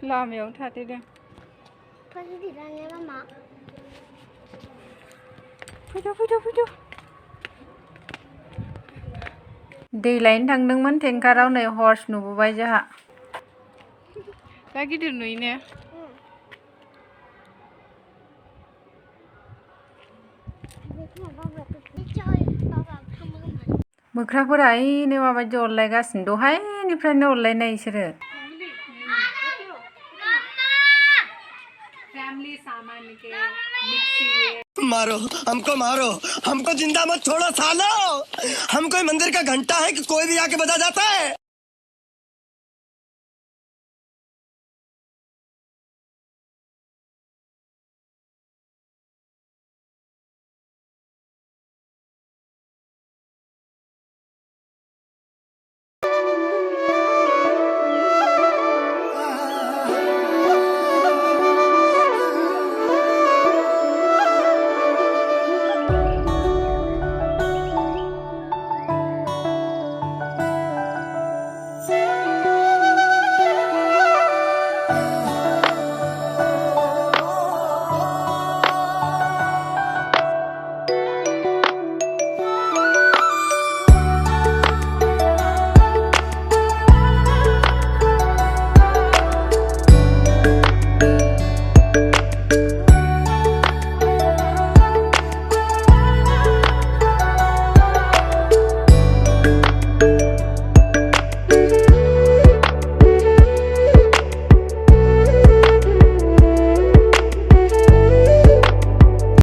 लामायावनो थाथेरदों। फैदो। दै लायनो थांदोंमोन टेंकाराव, नै हर्स नुबोबाय जोंहा। जा गिदिर नुयो ने? मोख्राफोरा ओइनो माबायदि अरलायगासिनो, दहायनिफ्रायनो अरलायनाय इसोरो। मारो हमको जिंदा मत छोड़ो सालो। हम कोई मंदिर का घंटा है कि कोई भी आके बजा जाता है।